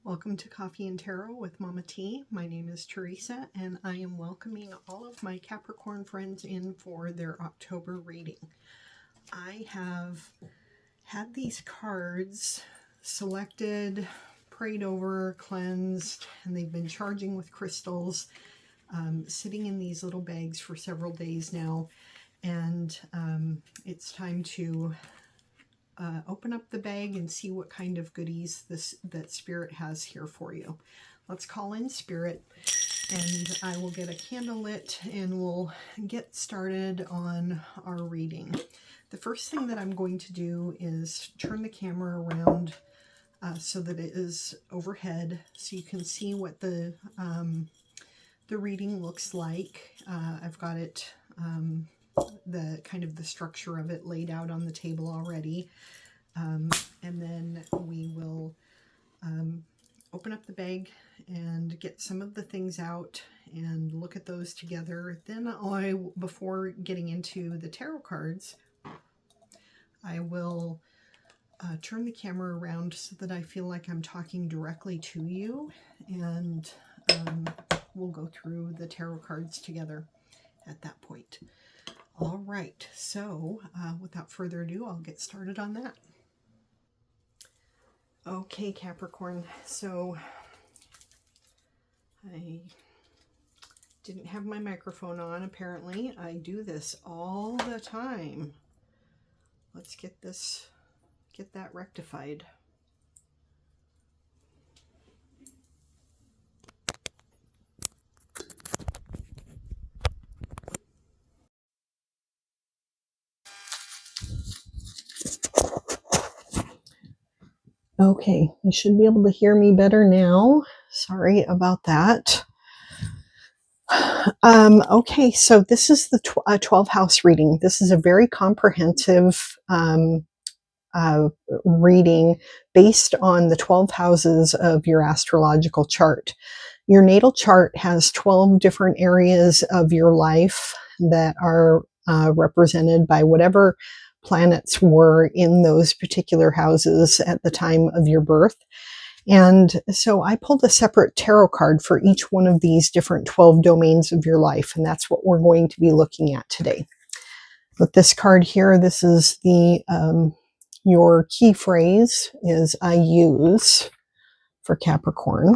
Welcome to Coffee and Tarot with Mama T. My name is Teresa, and I am welcoming all of my Capricorn friends in for their October reading. I have had these cards selected, prayed over, cleansed, and they've been charging with crystals, sitting in these little bags for several days now, and it's time to open up the bag and see what kind of goodies that Spirit has here for you. Let's call in Spirit, and I will get a candle lit and we'll get started on our reading. The first thing that I'm going to do is turn the camera around so that it is overhead, so you can see what the reading looks like. I've got it the kind of the structure of it laid out on the table already, and then we will open up the bag and get some of the things out and look at those together. Then before getting into the tarot cards, I will turn the camera around so that I feel like I'm talking directly to you, and we'll go through the tarot cards together at that point. All right, so without further ado, I'll get started on that. Okay, Capricorn, so I didn't have my microphone on, apparently. I do this all the time. Let's get that rectified. Okay, you should be able to hear me better now. Sorry about that. Okay, so this is the 12 house reading. This is a very comprehensive reading based on the 12 houses of your astrological chart. Your natal chart has 12 different areas of your life that are represented by whatever planets were in those particular houses at the time of your birth. And so I pulled a separate tarot card for each one of these different 12 domains of your life, and that's what we're going to be looking at today. With this card here, this is the your key phrase is I use for Capricorn.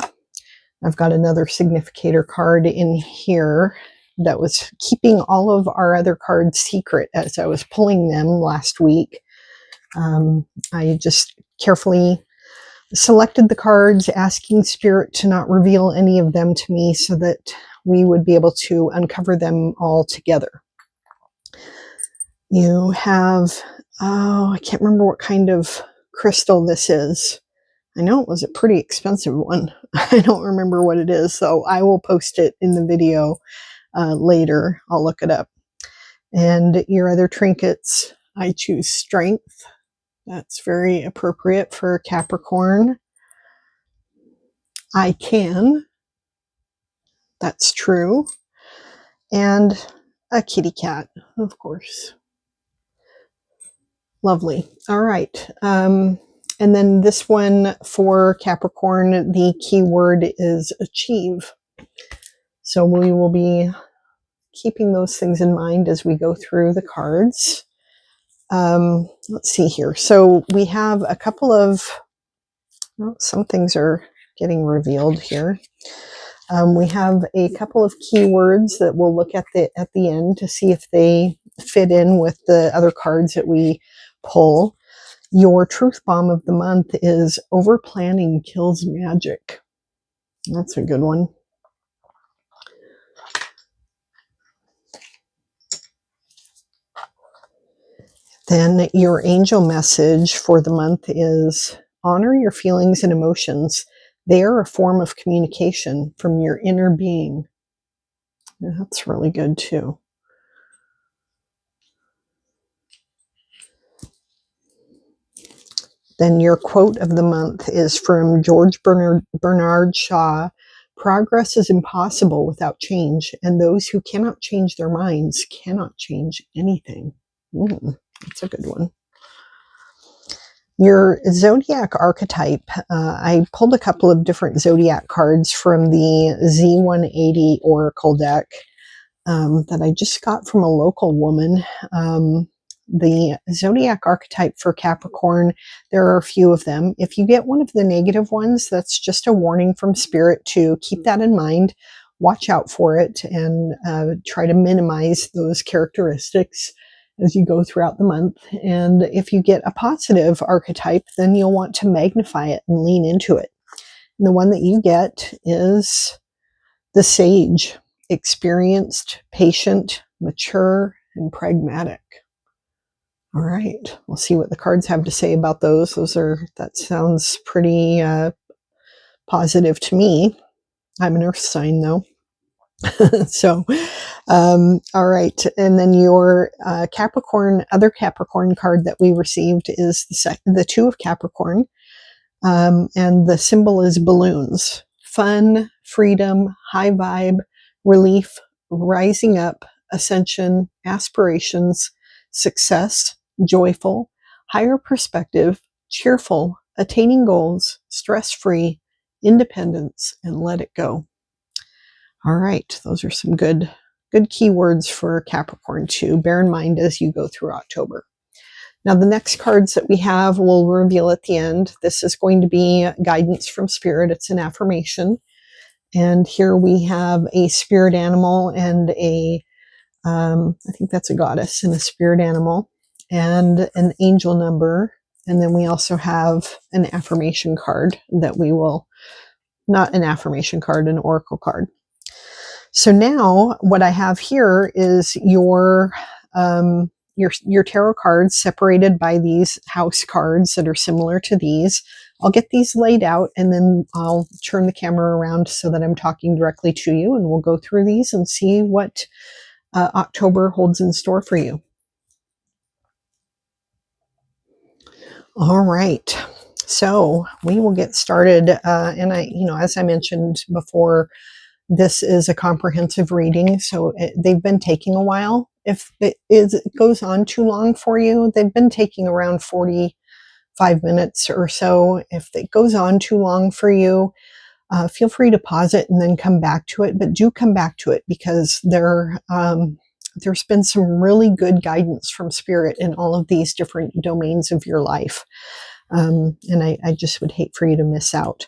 I've got another significator card in here that was keeping all of our other cards secret as I was pulling them last week. I just carefully selected the cards, asking Spirit to not reveal any of them to me so that we would be able to uncover them all together. You have, I can't remember what kind of crystal this is. I know it was a pretty expensive one. I don't remember what it is, so I will post it in the video later. I'll look it up. And your other trinkets, I choose Strength. That's very appropriate for Capricorn. I can. That's true. And a kitty cat, of course. Lovely. All right. And then this one for Capricorn, the keyword is achieve. So we will be keeping those things in mind as we go through the cards. Let's see here. So we have a couple of, well, some things are getting revealed here. We have a couple of keywords that we'll look at the end to see if they fit in with the other cards that we pull. Your truth bomb of the month is over planning kills magic. That's a good one. Then your angel message for the month is honor your feelings and emotions. They are a form of communication from your inner being. That's really good too. Then your quote of the month is from George Bernard Shaw. Progress is impossible without change, and those who cannot change their minds cannot change anything. That's a good one. Your zodiac archetype, I pulled a couple of different zodiac cards from the Z180 Oracle deck that I just got from a local woman. The zodiac archetype for Capricorn, there are a few of them. If you get one of the negative ones, that's just a warning from Spirit to keep that in mind, watch out for it, and try to minimize those characteristics as you go throughout the month. And if you get a positive archetype, then you'll want to magnify it and lean into it. And the one that you get is the Sage, experienced, patient, mature, and pragmatic. All right, we'll see what the cards have to say about those. That sounds pretty positive to me. I'm an earth sign though. So, all right. And then your other Capricorn card that we received is the Two of Capricorn. And the symbol is balloons. Fun, freedom, high vibe, relief, rising up, ascension, aspirations, success, joyful, higher perspective, cheerful, attaining goals, stress-free, independence, and let it go. All right, those are some good keywords for Capricorn to bear in mind as you go through October. Now, the next cards that we have we'll reveal at the end. This is going to be guidance from Spirit. It's an affirmation. And here we have a spirit animal and I think that's a goddess and a spirit animal, and an angel number. And then we also have an affirmation card that not an affirmation card, an oracle card. So now what I have here is your tarot cards separated by these house cards that are similar to these. I'll get these laid out and then I'll turn the camera around so that I'm talking directly to you, and we'll go through these and see what October holds in store for you. All right. So we will get started. And as I mentioned before, this is a comprehensive reading, so they've been taking a while. If it goes on too long for you, they've been taking around 45 minutes or so. If it goes on too long for you, feel free to pause it and then come back to it. But do come back to it because there's been some really good guidance from Spirit in all of these different domains of your life. And I just would hate for you to miss out.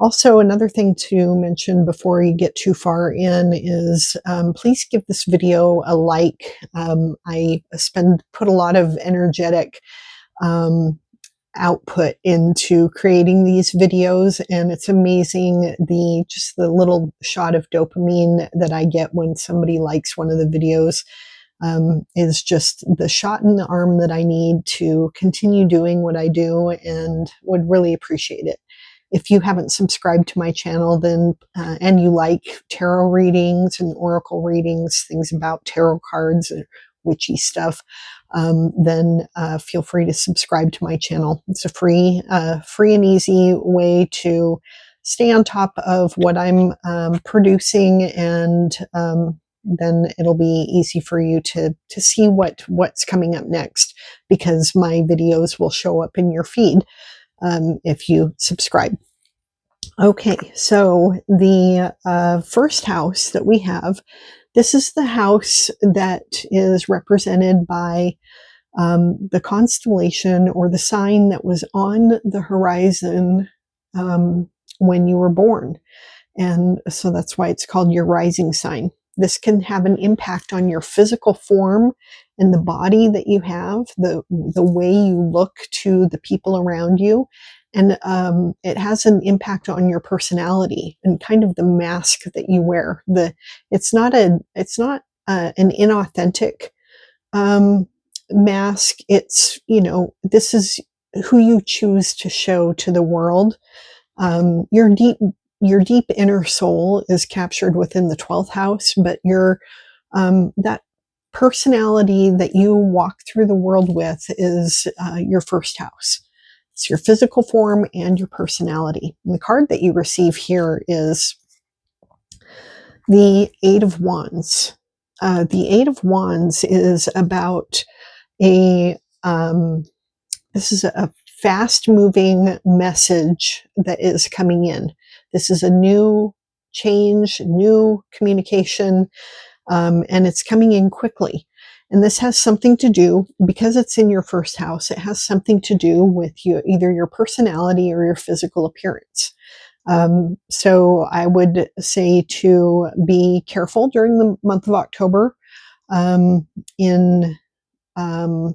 Also, another thing to mention before you get too far in is please give this video a like. I put a lot of energetic output into creating these videos, and it's amazing just the little shot of dopamine that I get when somebody likes one of the videos. Is just the shot in the arm that I need to continue doing what I do, and would really appreciate it. If you haven't subscribed to my channel, then and you like tarot readings and oracle readings, things about tarot cards and witchy stuff, then feel free to subscribe to my channel. It's a free and easy way to stay on top of what I'm producing, and then it'll be easy for you to see what's coming up next, because my videos will show up in your feed if you subscribe. Okay, so the first house that we have, this is the house that is represented by the constellation or the sign that was on the horizon when you were born. And so that's why it's called your rising sign. This can have an impact on your physical form and the body that you have, the way you look to the people around you. And it has an impact on your personality and kind of the mask that you wear. It's not an inauthentic mask. It's, this is who you choose to show to the world. Your deep inner soul is captured within the 12th house, but that personality that you walk through the world with is your first house. It's your physical form and your personality. And the card that you receive here is the Eight of Wands. The Eight of Wands is about this is a fast-moving message that is coming in. This is a new change, new communication, and it's coming in quickly. And this has something to do, because it's in your first house, it has something to do with you, either your personality or your physical appearance. So I would say to be careful during the month of October in um,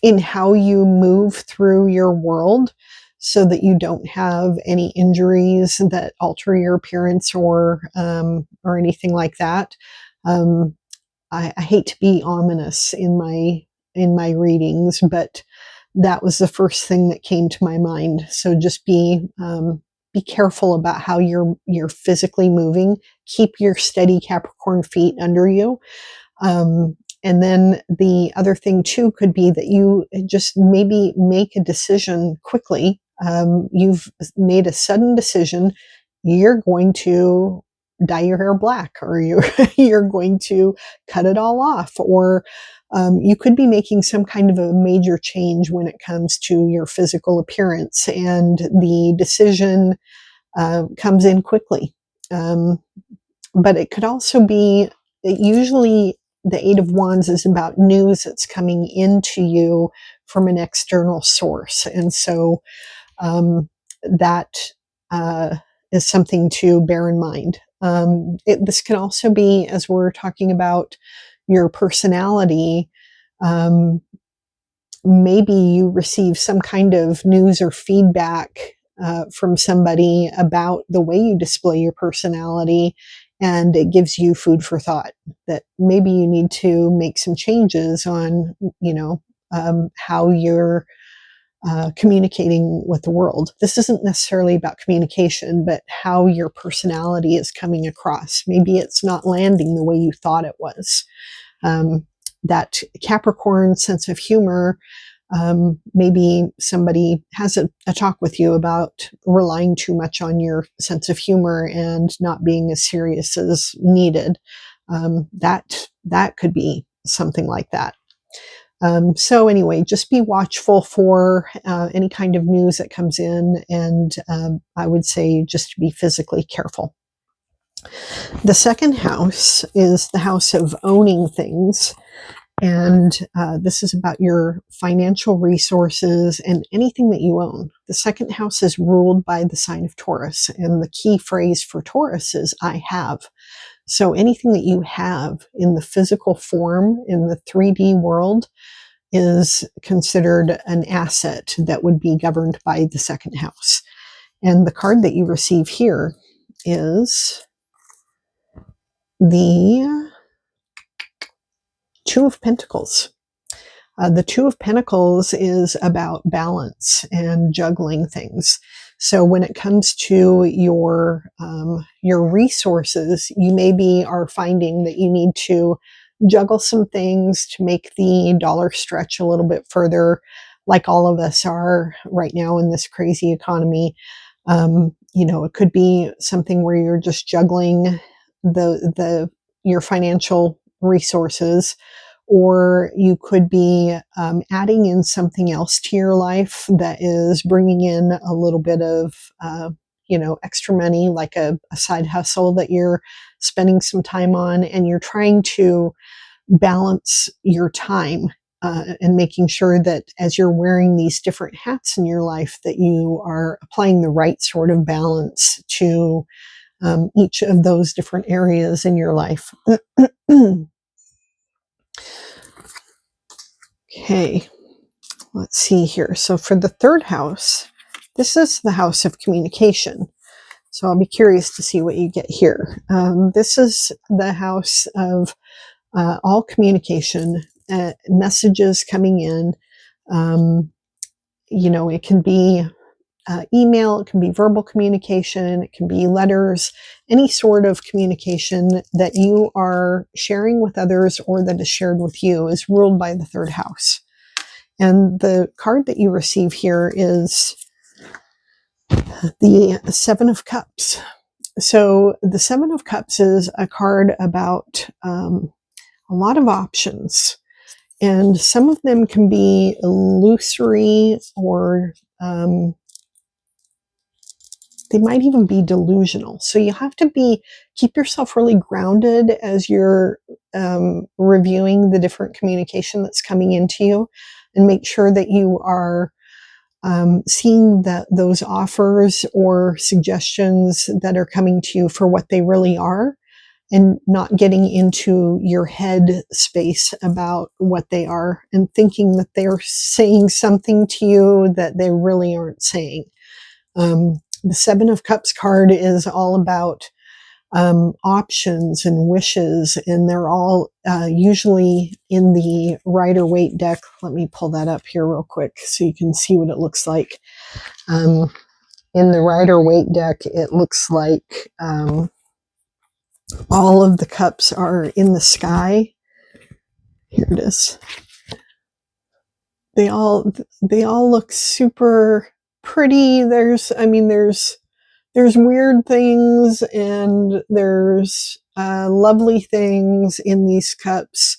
in how you move through your world, so that you don't have any injuries that alter your appearance or anything like that. Um, I hate to be ominous in my readings, but that was the first thing that came to my mind. So just be careful about how you're physically moving. Keep your steady Capricorn feet under you. And then the other thing too could be that you just maybe make a decision quickly. You've made a sudden decision. You're going to dye your hair black, or you're going to cut it all off, or you could be making some kind of a major change when it comes to your physical appearance, and the decision comes in quickly. But it could also be that usually the Eight of Wands is about news that's coming into you from an external source. And so that is something to bear in mind. This can also be, as we're talking about your personality, maybe you receive some kind of news or feedback from somebody about the way you display your personality, and it gives you food for thought that maybe you need to make some changes on, how you're communicating with the world. This isn't necessarily about communication, but how your personality is coming across. Maybe it's not landing the way you thought it was. That Capricorn sense of humor, maybe somebody has a talk with you about relying too much on your sense of humor and not being as serious as needed. That could be something like that. So anyway, just be watchful for any kind of news that comes in, and I would say just to be physically careful. The second house is the house of owning things. And this is about your financial resources and anything that you own. The second house is ruled by the sign of Taurus. And the key phrase for Taurus is I have. So anything that you have in the physical form, in the 3D world, is considered an asset that would be governed by the second house. And the card that you receive here is the Two of Pentacles. The Two of Pentacles is about balance and juggling things. So when it comes to your resources, you maybe are finding that you need to juggle some things to make the dollar stretch a little bit further, like all of us are right now in this crazy economy. It could be something where you're just juggling your financial resources, or you could be adding in something else to your life that is bringing in a little bit of extra money, like a side hustle that you're spending some time on, and you're trying to balance your time and making sure that as you're wearing these different hats in your life, that you are applying the right sort of balance to each of those different areas in your life. Okay, let's see here. So for the third house, this is the house of communication. So I'll be curious to see what you get here. This is the house of all communication, messages coming in. It can be email, it can be verbal communication, it can be letters, any sort of communication that you are sharing with others or that is shared with you is ruled by the third house. And the card that you receive here is the Seven of Cups. So the Seven of Cups is a card about a lot of options. And some of them can be illusory, or they might even be delusional. So you have to keep yourself really grounded as you're reviewing the different communication that's coming into you, and make sure that you are seeing those offers or suggestions that are coming to you for what they really are, and not getting into your head space about what they are and thinking that they're saying something to you that they really aren't saying. The Seven of Cups card is all about options and wishes, and they're all usually in the Rider-Waite deck. Let me pull that up here real quick so you can see what it looks like. In the Rider-Waite deck, it looks like all of the cups are in the sky. Here it is. They all look super pretty. There's weird things, and there's lovely things in these cups,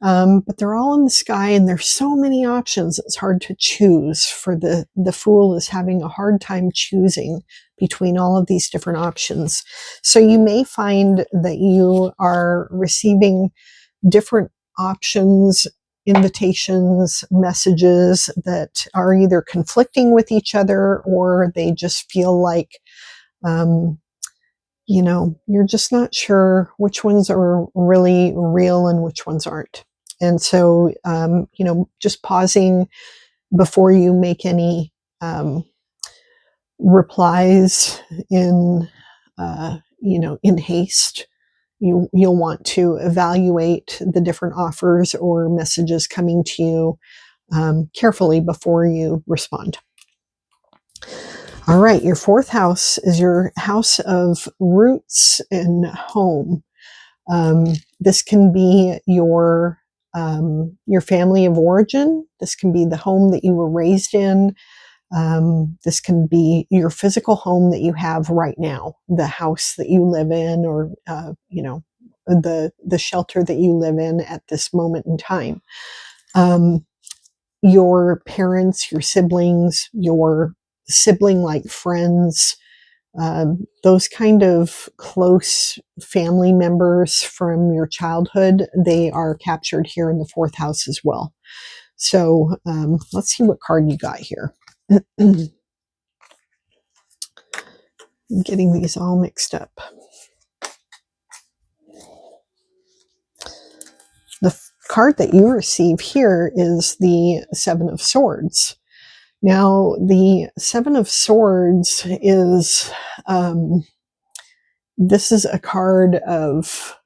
but they're all in the sky, and there's so many options. It's hard to choose. For the Fool is having a hard time choosing between all of these different options. So you may find that you are receiving different options, invitations, messages that are either conflicting with each other, or they just feel like you're just not sure which ones are really real and which ones aren't. And so, just pausing before you make any replies in haste. You'll want to evaluate the different offers or messages coming to you carefully before you respond. All right, your fourth house is your house of roots and home. This can be your family of origin. This can be the home that you were raised in. This can be your physical home that you have right now, the house that you live in, or the shelter that you live in at this moment in time. Your parents, your siblings, your sibling-like friends, those kind of close family members from your childhood, they are captured here in the fourth house as well. So let's see what card you got here. I'm getting these all mixed up. The card that you receive here is the Seven of Swords. Now, the Seven of Swords is, this is a card of,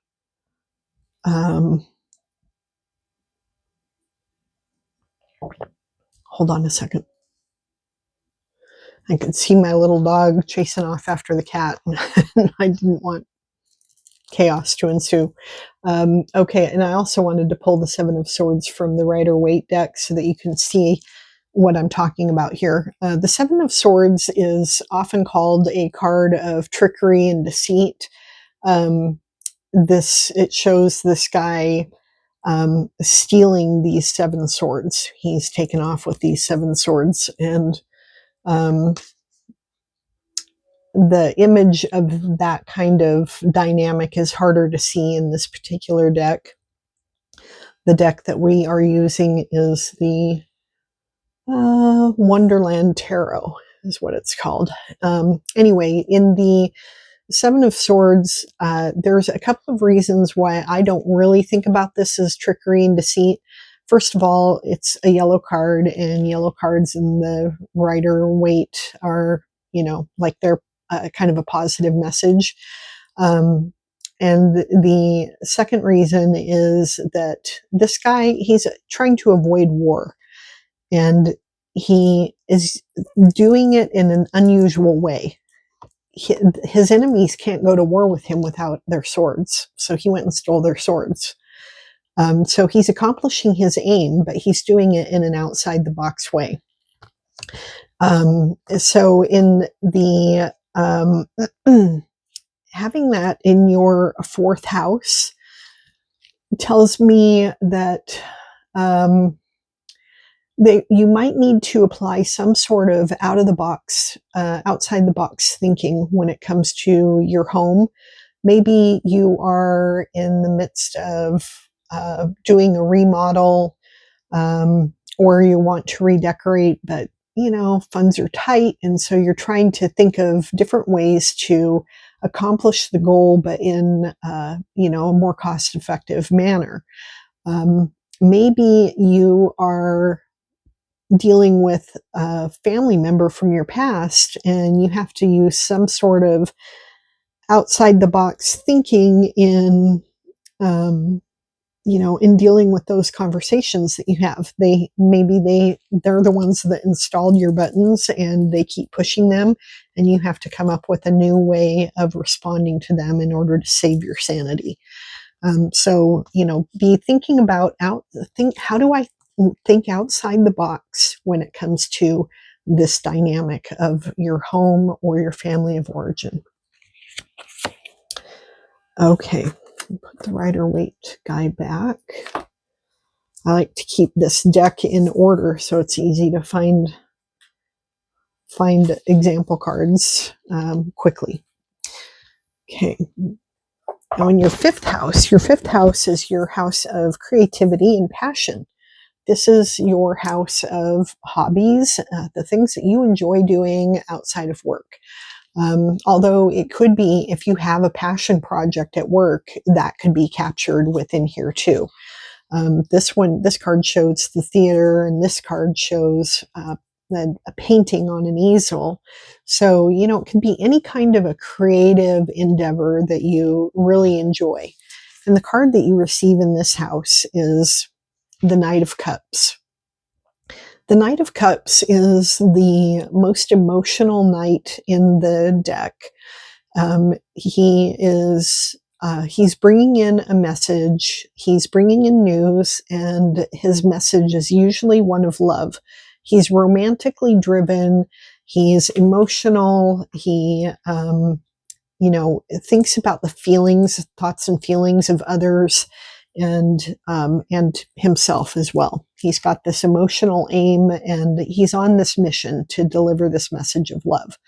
hold on a second. I could see my little dog chasing off after the cat, and I didn't want chaos to ensue. Okay, and I also wanted to pull the Seven of Swords from the Rider-Waite deck so that you can see what I'm talking about here. The Seven of Swords is often called a card of trickery and deceit. It shows this guy stealing these seven swords. He's taken off with these seven swords, and the image of that kind of dynamic is harder to see in this particular deck. The deck that we are using is the Wonderland Tarot, is what it's called. Anyway, in the Seven of Swords, there's a couple of reasons why I don't really think about this as trickery and deceit. First of all, it's a yellow card, and yellow cards in the Rider-Waite are, like they're kind of a positive message. And the second reason is that this guy, he's trying to avoid war, and he is doing it in an unusual way. His enemies can't go to war with him without their swords, so he went and stole their swords. So he's accomplishing his aim, but he's doing it in an outside the box way. So in the having that in your fourth house tells me that you might need to apply some sort of outside the box thinking when it comes to your home. Maybe you are in the midst of doing a remodel, or you want to redecorate, but funds are tight, and so you're trying to think of different ways to accomplish the goal, but in a more cost-effective manner. Maybe you are dealing with a family member from your past, and you have to use some sort of outside the box thinking in in dealing with those conversations that you have. They're the ones that installed your buttons, and they keep pushing them, and you have to come up with a new way of responding to them in order to save your sanity. So be thinking about how do I think outside the box when it comes to this dynamic of your home or your family of origin. Okay, put the Rider-Waite guy back. I like to keep this deck in order so it's easy to find example cards quickly. Okay. Now in your fifth house is your house of creativity and passion. This is your house of hobbies, the things that you enjoy doing outside of work. Although it could be, if you have a passion project at work, that could be captured within here too. This card shows the theater, and this card shows a painting on an easel. So, it can be any kind of a creative endeavor that you really enjoy. And the card that you receive in this house is the Knight of Cups. The Knight of Cups is the most emotional knight in the deck. He's bringing in a message, he's bringing in news, and his message is usually one of love. He's romantically driven, he's emotional, he thinks about the thoughts and feelings of others, and himself as well. He's got this emotional aim, and he's on this mission to deliver this message of love.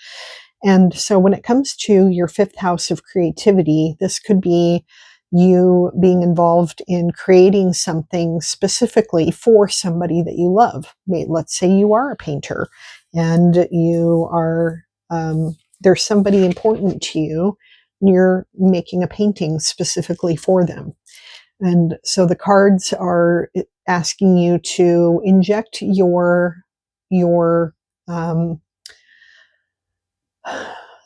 And so when it comes to your fifth house of creativity, this could be you being involved in creating something specifically for somebody that you love. Let's say you are a painter, and you are there's somebody important to you, and you're making a painting specifically for them. And so the cards are asking you to inject your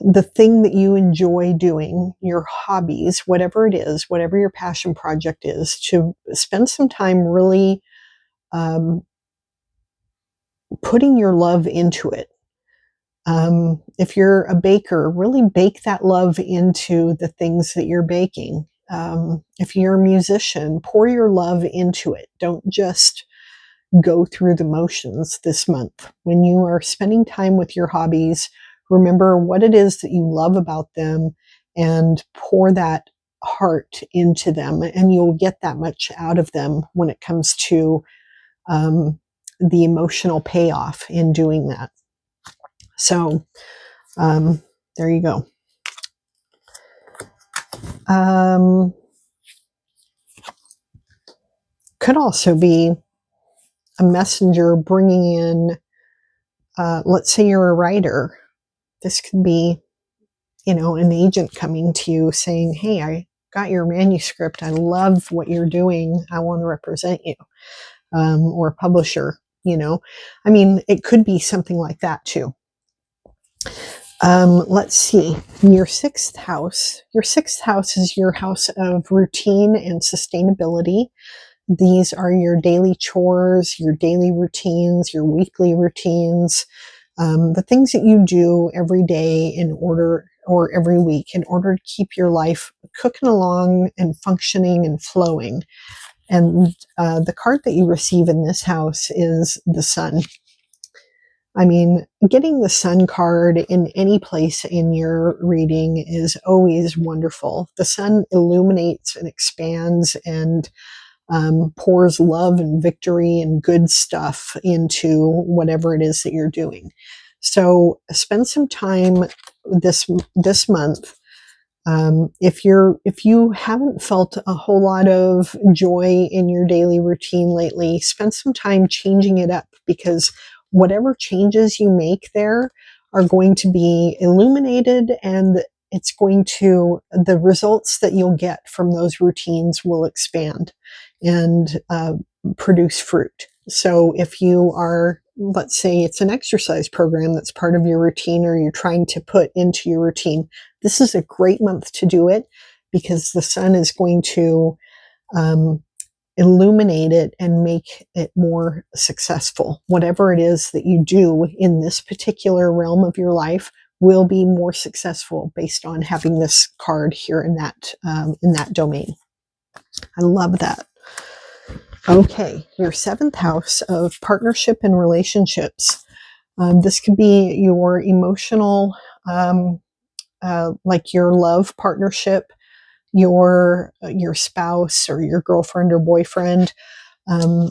the thing that you enjoy doing, your hobbies, whatever it is, whatever your passion project is, to spend some time really putting your love into it. If you're a baker, really bake that love into the things that you're baking. If you're a musician, pour your love into it. Don't just go through the motions this month. When you are spending time with your hobbies, remember what it is that you love about them and pour that heart into them, and you'll get that much out of them when it comes to the emotional payoff in doing that. So there you go. Could also be a messenger bringing in, let's say you're a writer. This could be, an agent coming to you saying, hey, I got your manuscript. I love what you're doing. I want to represent you. Or a publisher, it could be something like that too. Let's see, your sixth house is your house of routine and sustainability. These are your daily chores, your daily routines, your weekly routines, the things that you do every day or every week in order to keep your life cooking along and functioning and flowing. And the card that you receive in this house is the Sun. Getting the Sun card in any place in your reading is always wonderful. The Sun illuminates and expands and pours love and victory and good stuff into whatever it is that you're doing. So spend some time this month. If you haven't felt a whole lot of joy in your daily routine lately, spend some time changing it up, because whatever changes you make there are going to be illuminated, and the results that you'll get from those routines will expand and produce fruit. So if you are, let's say it's an exercise program that's part of your routine, or you're trying to put into your routine, this is a great month to do it, because the sun is going to illuminate it and make it more successful. Whatever it is that you do in this particular realm of your life will be more successful based on having this card here in that domain. I love that. Okay, your 7th house of partnership and relationships. This could be your emotional, like your love partnership, your spouse or your girlfriend or boyfriend,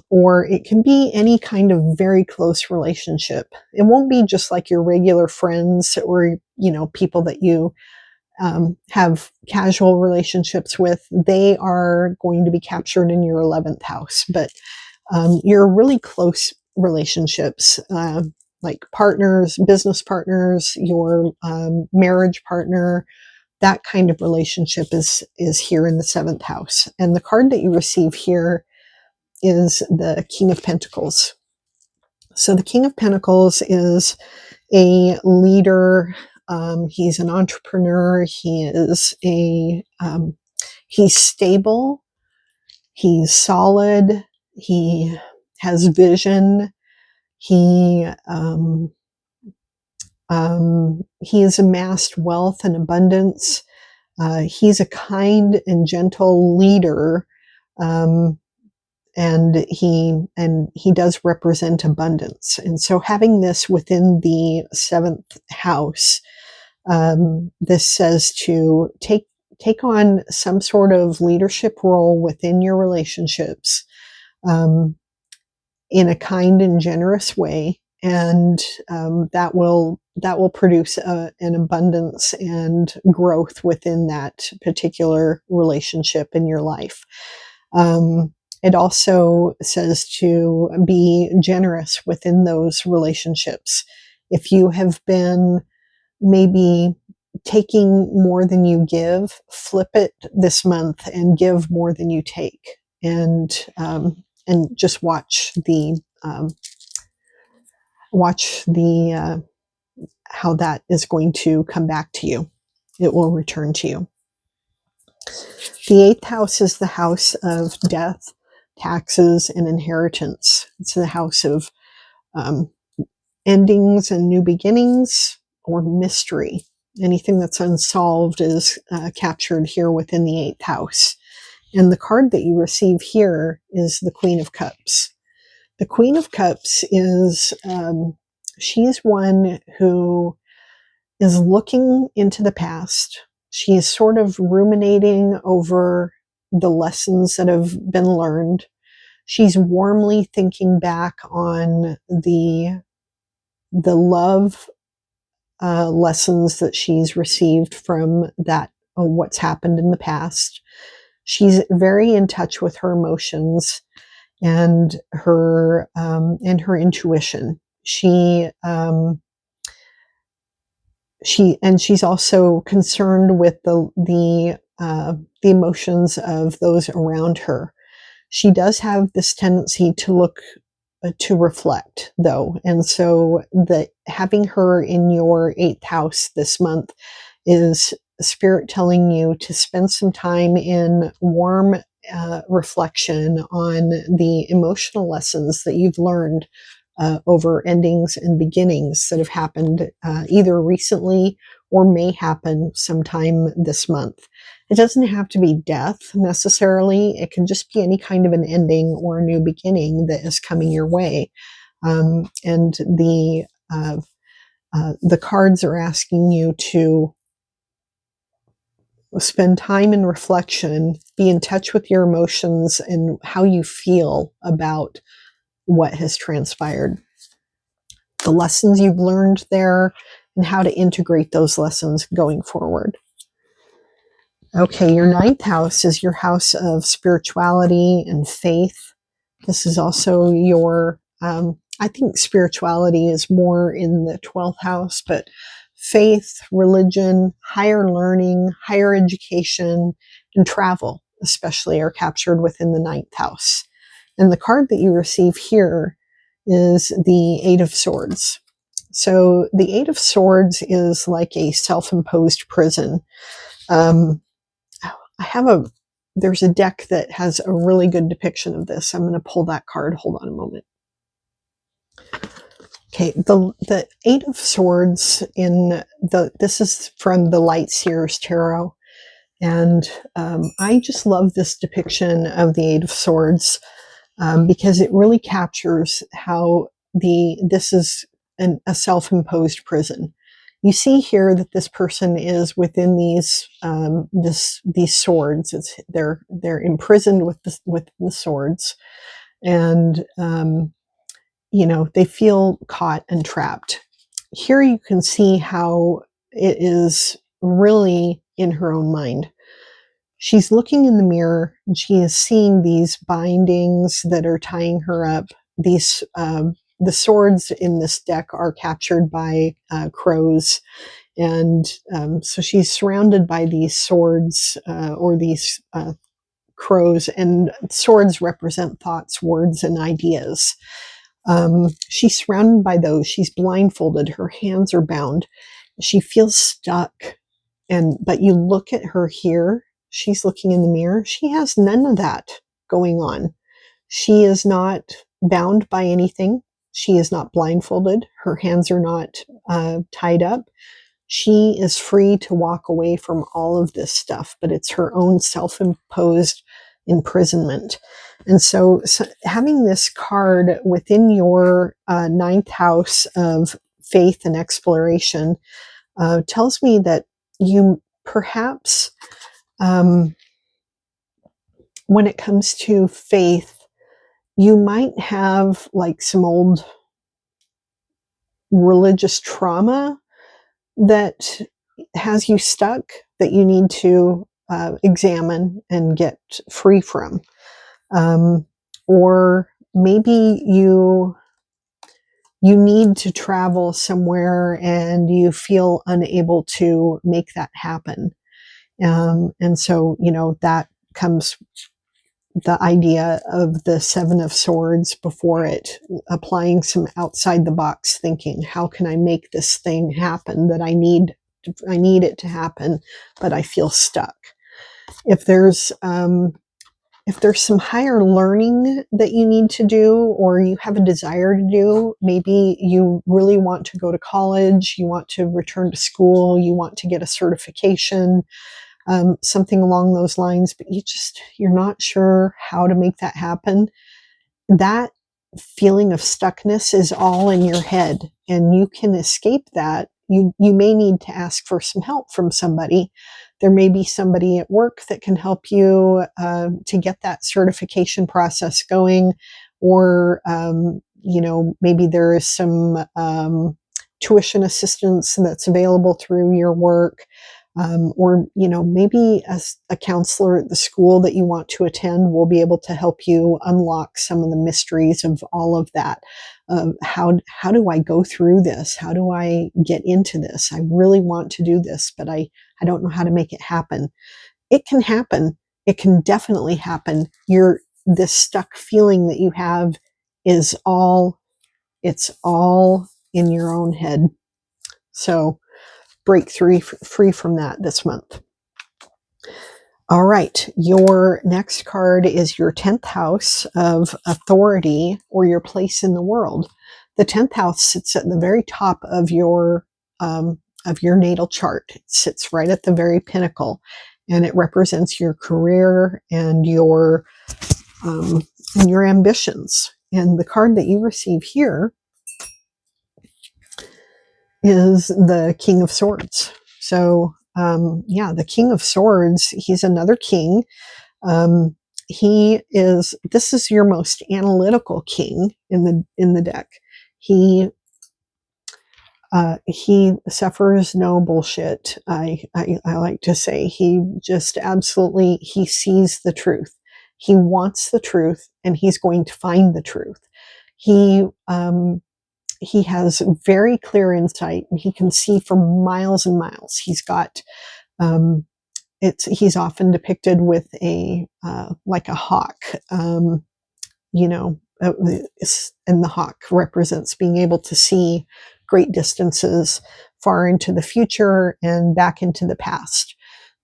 or it can be any kind of very close relationship. It won't be just like your regular friends, or people that you have casual relationships with. They are going to be captured in your 11th house, but your really close relationships, like partners, business partners, your marriage partner, that kind of relationship is here in the 7th house. And the card that you receive here is the King of Pentacles. So the King of Pentacles is a leader. He's an entrepreneur. He's stable. He's solid. He has vision. He has amassed wealth and abundance. He's a kind and gentle leader, and he does represent abundance. And so, having this within the 7th house, this says to take on some sort of leadership role within your relationships, in a kind and generous way, and that will produce an abundance and growth within that particular relationship in your life. It also says to be generous within those relationships. If you have been maybe taking more than you give, flip it this month and give more than you take, and just watch the how that is going to come back to you. It will return to you. The 8th house is the house of death, taxes, and inheritance. It's the house of endings and new beginnings, or mystery. Anything that's unsolved is captured here within the 8th house. And the card that you receive here is the Queen of Cups. The Queen of Cups is, she's one who is looking into the past. She is sort of ruminating over the lessons that have been learned. She's warmly thinking back on the love lessons that she's received from that, what's happened in the past. She's very in touch with her emotions and her intuition. She's also concerned with the emotions of those around her. She does have this tendency to reflect, though, and so having her in your 8th house this month is Spirit telling you to spend some time in warm reflection on the emotional lessons that you've learned over endings and beginnings that have happened either recently or may happen sometime this month. It doesn't have to be death necessarily. It can just be any kind of an ending or a new beginning that is coming your way. And the cards are asking you to spend time in reflection, be in touch with your emotions and how you feel about what has transpired, the lessons you've learned there, and how to integrate those lessons going forward. Okay, your ninth house is your house of spirituality and faith. This is also your, I think spirituality is more in the 12th house, but faith, religion, higher learning, higher education, and travel, especially, are captured within the ninth house. And the card that you receive here is the Eight of Swords. So the Eight of Swords is like a self-imposed prison. There's a deck that has a really good depiction of this. I'm going to pull that card. Hold on a moment. Okay, the Eight of Swords this is from the Light Seer's Tarot. And I just love this depiction of the Eight of Swords because it really captures how this is a self-imposed prison. You see here that this person is within these swords. They're imprisoned with the swords, and they feel caught and trapped. Here you can see how it is really in her own mind. She's looking in the mirror and she is seeing these bindings that are tying her up. The swords in this deck are captured by crows. And so she's surrounded by these swords or these crows, and swords represent thoughts, words, and ideas. She's surrounded by those. She's blindfolded. Her hands are bound. She feels stuck. But you look at her here. She's looking in the mirror. She has none of that going on. She is not bound by anything. She is not blindfolded. Her hands are not tied up. She is free to walk away from all of this stuff, but it's her own self-imposed imprisonment. And so having this card within your ninth house of faith and exploration tells me that you perhaps, when it comes to faith, you might have like some old religious trauma that has you stuck, that you need to examine and get free from. Or maybe you need to travel somewhere and you feel unable to make that happen. And so, that comes the idea of the Seven of Swords before it, applying some outside the box thinking. How can I make this thing happen that I need it to happen, but I feel stuck? If there's some higher learning that you need to do, or you have a desire to do, maybe you really want to go to college, you want to return to school, you want to get a certification, something along those lines, but you're not sure how to make that happen. That feeling of stuckness is all in your head, and you can escape that. You may need to ask for some help from somebody. There may be somebody at work that can help you to get that certification process going, or maybe there is some tuition assistance that's available through your work. Or maybe as a counselor at the school that you want to attend will be able to help you unlock some of the mysteries of all of that. How do I go through this? How do I get into this? I really want to do this, but I don't know how to make it happen. It can happen. It can definitely happen. This stuck feeling that you have it's all in your own head. So break free from that this month. All right, your next card is your 10th house of authority, or your place in the world. The 10th house sits at the very top of your natal chart. It sits right at the very pinnacle, and it represents your career and your ambitions. And the card that you receive here is the King of Swords. So yeah, the King of Swords, he's another king. This is your most analytical king in the deck. He suffers no bullshit. I like to say he just absolutely, he sees the truth. He wants the truth, and he's going to find the truth. He has very clear insight, and he can see for miles and miles. Um, he's often depicted with like a hawk, you know, and the hawk represents being able to see great distances far into the future and back into the past.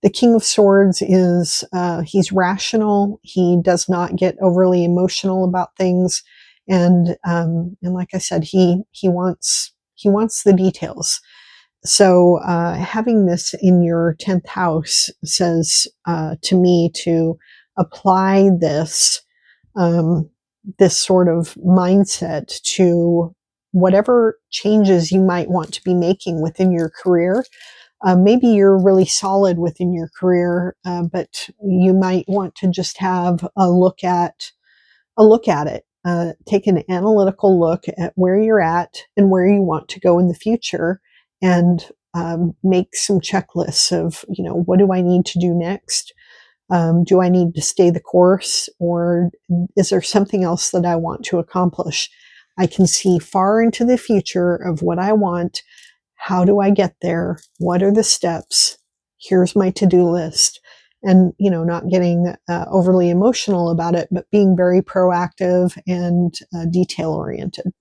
The King of Swords is he's rational. He does not get overly emotional about things, and like I said, he wants the details. So having this in your 10th house says to me to apply um, this sort of mindset to whatever changes you might want to be making within your career. Maybe you're really solid within your career, but you might want to just have a look at it. Take an analytical look at where you're at and where you want to go in the future, and make some checklists of, what do I need to do next? Do I need to stay the course, or is there something else that I want to accomplish? I can see far into the future of what I want. How do I get there? What are the steps? Here's my to-do list. And, not getting overly emotional about it, but being very proactive and detail oriented.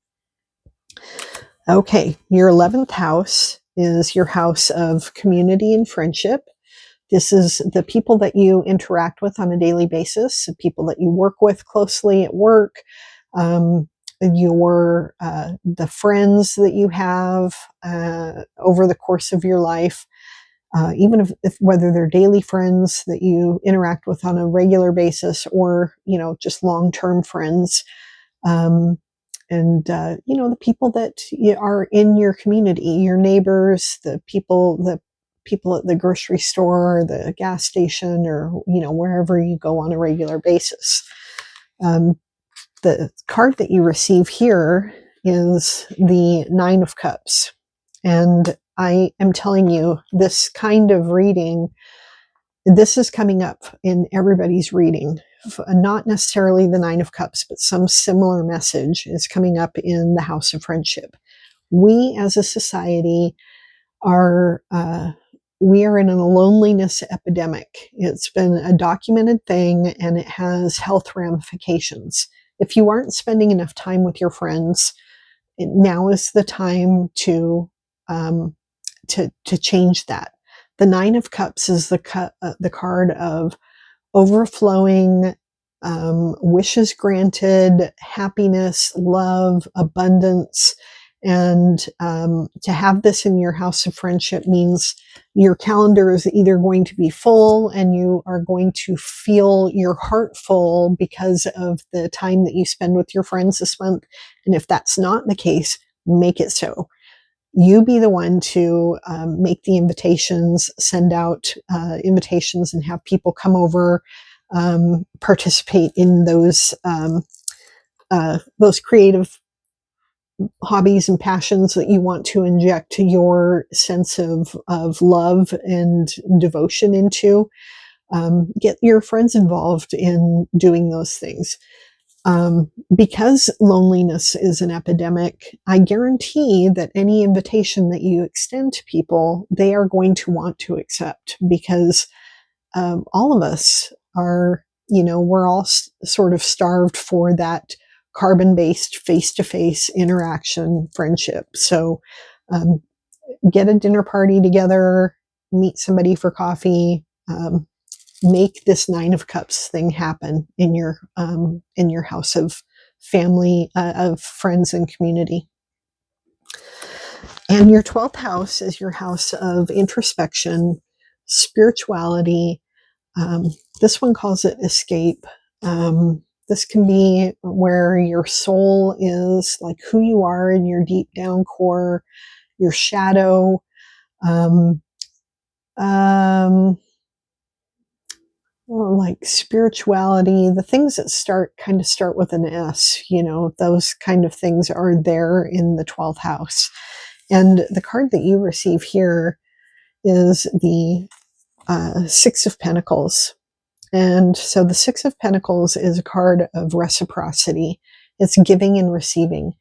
Okay, your 11th house is your house of community and friendship. This is the people that you interact with on a daily basis, the people that you work with closely at work, the friends that you have over the course of your life, even if whether they're daily friends that you interact with on a regular basis, or just long-term friends, and the people that are in your community, your neighbors, the people at the grocery store, or the gas station, or wherever you go on a regular basis. The card that you receive here is the Nine of Cups, and I am telling you, this kind of reading, this is coming up in everybody's reading. Not necessarily the Nine of Cups, but some similar message is coming up in the House of Friendship. We as a society are we are in a loneliness epidemic. It's been a documented thing, and it has health ramifications. If you aren't spending enough time with your friends, now is the time to change that. The Nine of Cups is the card of overflowing, wishes granted, happiness, love, abundance. And to have this in your house of friendship means your calendar is either going to be full, and you are going to feel your heart full because of the time that you spend with your friends this month. And if that's not the case, make it so. You be the one to make the invitations, send out invitations, and have people come over, participate in those creative hobbies and passions that you want to inject your sense of love and devotion into. Get your friends involved in doing those things. Because loneliness is an epidemic, I guarantee that any invitation that you extend to people, they are going to want to accept, because all of us are, we're all sort of starved for that carbon-based face-to-face interaction friendship. So get a dinner party together, meet somebody for coffee, make this Nine of Cups thing happen in your house of family, of friends and community. And your 12th house is your house of introspection, spirituality. This one calls it escape. This can be where your soul is, like who you are in your deep down core, your shadow. like spirituality, the things that kind of start with an S, those kind of things are there in the 12th house. And the card that you receive here is the Six of Pentacles. And so the Six of Pentacles is a card of reciprocity. It's giving and receiving.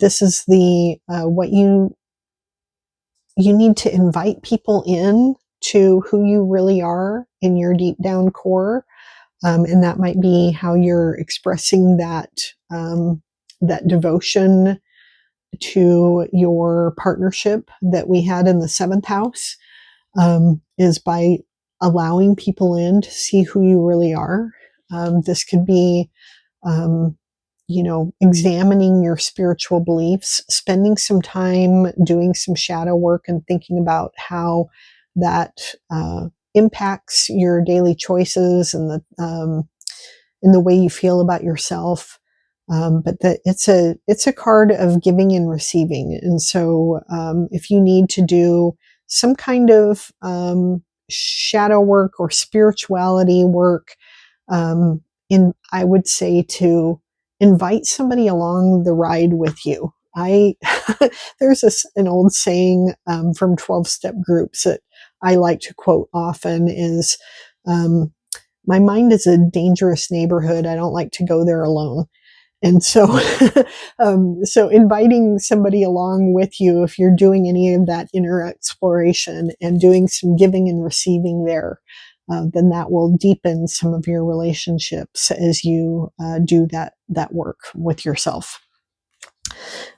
This is the what you need to invite people in to who you really are in your deep down core. And that might be how you're expressing that devotion to your partnership that we had in the 7th house, is by allowing people in to see who you really are. This could be, examining your spiritual beliefs, spending some time doing some shadow work and thinking about how that impacts your daily choices and the way you feel about yourself. But that it's a card of giving and receiving. And so if you need to do some kind of shadow work or spirituality work, I would say to invite somebody along the ride with you. There's an old saying from 12-step groups that I like to quote often is, my mind is a dangerous neighborhood. I don't like to go there alone. And so, so inviting somebody along with you, if you're doing any of that inner exploration and doing some giving and receiving there, then that will deepen some of your relationships as you do that work with yourself.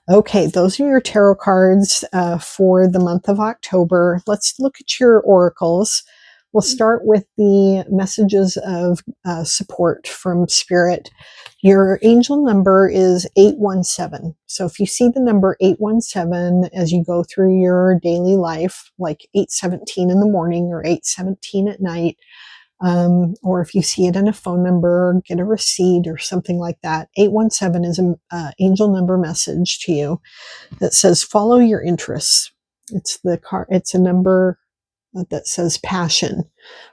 Okay, those are your tarot cards for the month of October. Let's look at your oracles. We'll start with the messages of support from Spirit. Your angel number is 817. So if you see the number 817 as you go through your daily life, like 817 in the morning or 817 at night, or if you see it in a phone number, get a receipt or something like that, 817 is an angel number message to you that says, follow your interests. It's a number that says passion.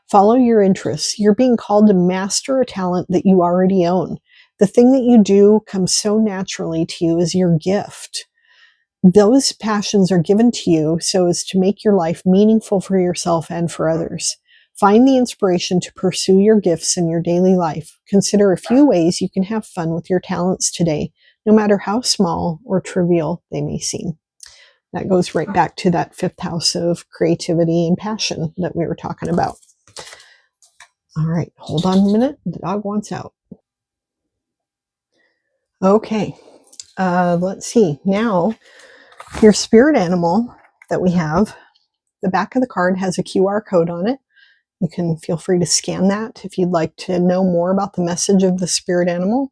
Follow your interests. You're being called to master a talent that you already own. The thing that you do comes so naturally to you as your gift. Those passions are given to you so as to make your life meaningful for yourself and for others. Find the inspiration to pursue your gifts in your daily life. Consider a few ways you can have fun with your talents today, no matter how small or trivial they may seem. That goes right back to that 5th house of creativity and passion that we were talking about. All right, hold on a minute. The dog wants out. Okay, let's see. Now, your spirit animal that we have, the back of the card has a QR code on it. You can feel free to scan that if you'd like to know more about the message of the spirit animal.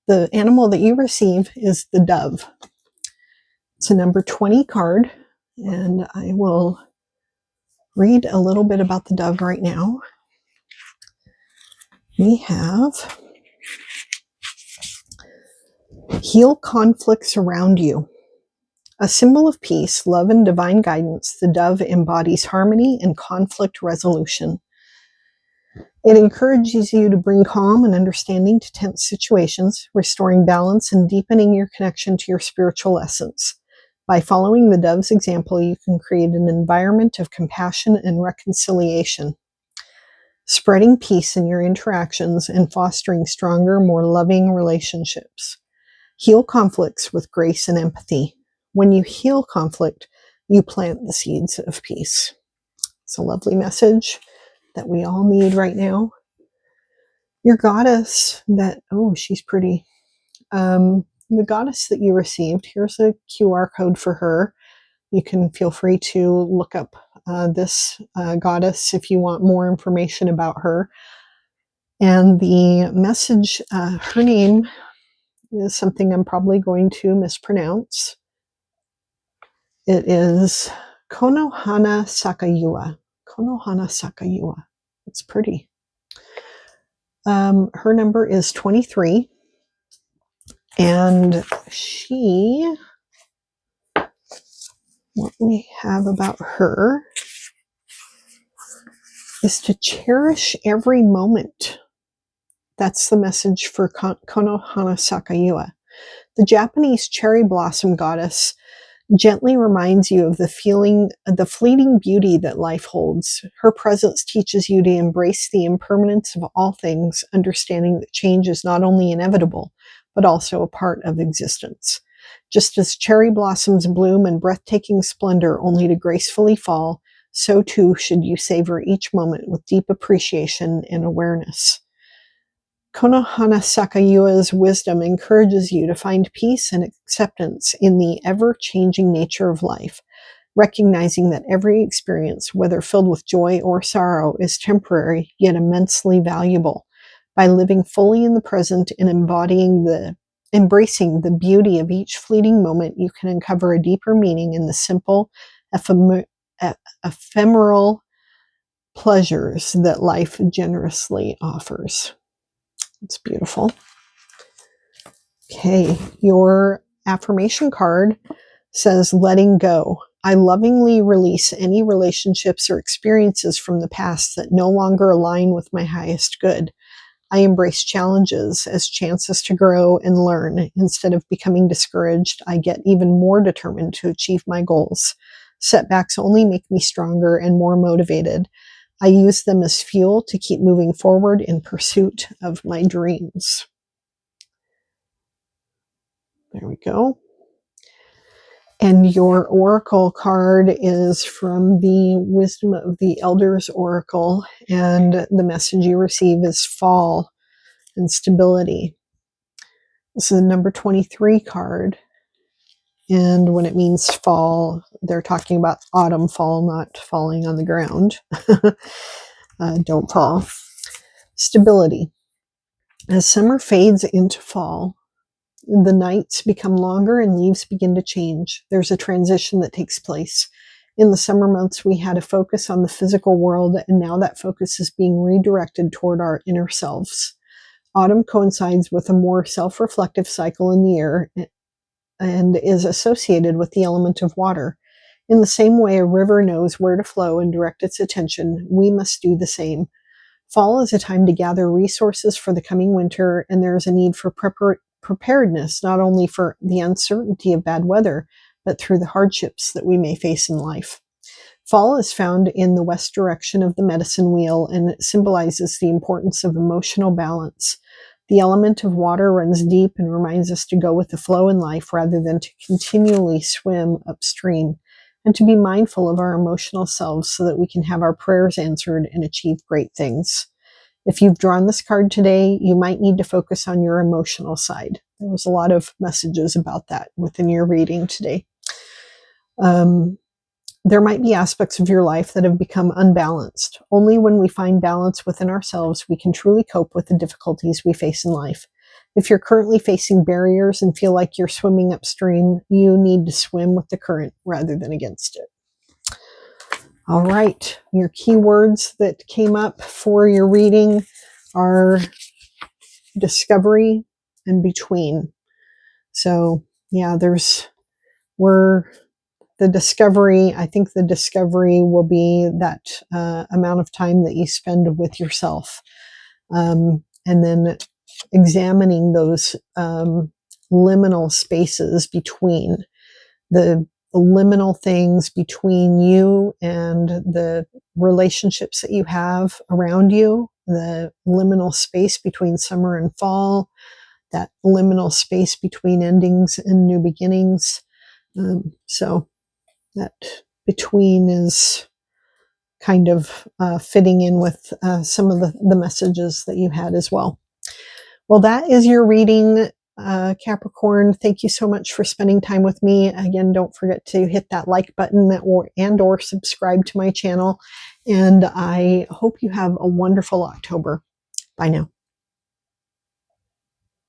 The animal that you receive is the dove. It's a number 20 card, and I will read a little bit about the dove right now. We have heal conflicts around you. A symbol of peace, love, and divine guidance, the dove embodies harmony and conflict resolution. It encourages you to bring calm and understanding to tense situations, restoring balance and deepening your connection to your spiritual essence. By following the dove's example, you can create an environment of compassion and reconciliation, spreading peace in your interactions and fostering stronger, more loving relationships. Heal conflicts with grace and empathy. When you heal conflict, you plant the seeds of peace. It's a lovely message that we all need right now. Your goddess she's pretty. The goddess that you received, here's a QR code for her. You can feel free to look up this goddess if you want more information about her. And the message, her name is something I'm probably going to mispronounce. It is Konohana Sakayua. Konohana Sakayua. It's pretty. Her number is 23. And what we have about her is to cherish every moment. That's the message for Konohana Sakayua. The Japanese cherry blossom goddess gently reminds you of the fleeting beauty that life holds. Her presence teaches you to embrace the impermanence of all things, understanding that change is not only inevitable, but also a part of existence. Just as cherry blossoms bloom in breathtaking splendor only to gracefully fall, so too should you savor each moment with deep appreciation and awareness. Konohana Sakayua's wisdom encourages you to find peace and acceptance in the ever-changing nature of life, recognizing that every experience, whether filled with joy or sorrow, is temporary yet immensely valuable. By living fully in the present and embracing the beauty of each fleeting moment, you can uncover a deeper meaning in the simple, ephemeral pleasures that life generously offers. It's beautiful. Okay, your affirmation card says, letting go. I lovingly release any relationships or experiences from the past that no longer align with my highest good. I embrace challenges as chances to grow and learn. Instead of becoming discouraged, I get even more determined to achieve my goals. Setbacks only make me stronger and more motivated. I use them as fuel to keep moving forward in pursuit of my dreams. There we go. And your oracle card is from the Wisdom of the Elders Oracle, and the message you receive is fall and stability. This is the number 23 card. And when it means fall, they're talking about autumn fall, not falling on the ground. Don't fall. Stability. As summer fades into fall, the nights become longer and leaves begin to change. There's a transition that takes place. In the summer months, we had a focus on the physical world, and now that focus is being redirected toward our inner selves. Autumn coincides with a more self-reflective cycle in the air and is associated with the element of water. In the same way a river knows where to flow and direct its attention, we must do the same. Fall is a time to gather resources for the coming winter, and there is a need for preparedness, not only for the uncertainty of bad weather, but through the hardships that we may face in life. Fall is found in the west direction of the medicine wheel, and it symbolizes the importance of emotional balance. The element of water runs deep and reminds us to go with the flow in life rather than to continually swim upstream, and to be mindful of our emotional selves so that we can have our prayers answered and achieve great things. If you've drawn this card today, you might need to focus on your emotional side. There was a lot of messages about that within your reading today. There might be aspects of your life that have become unbalanced. Only when we find balance within ourselves, we can truly cope with the difficulties we face in life. If you're currently facing barriers and feel like you're swimming upstream, you need to swim with the current rather than against it. All right, your keywords that came up for your reading are discovery and between. So yeah, the discovery, I think the discovery will be that amount of time that you spend with yourself. And then examining those liminal spaces between the liminal things between you and the relationships that you have around you, the liminal space between summer and fall, that liminal space between endings and new beginnings. So that between is kind of fitting in with some of the messages that you had as well. Well, that is your reading, Capricorn. Thank you so much for spending time with me. Again, don't forget to hit that like button or subscribe to my channel. And I hope you have a wonderful October. Bye now.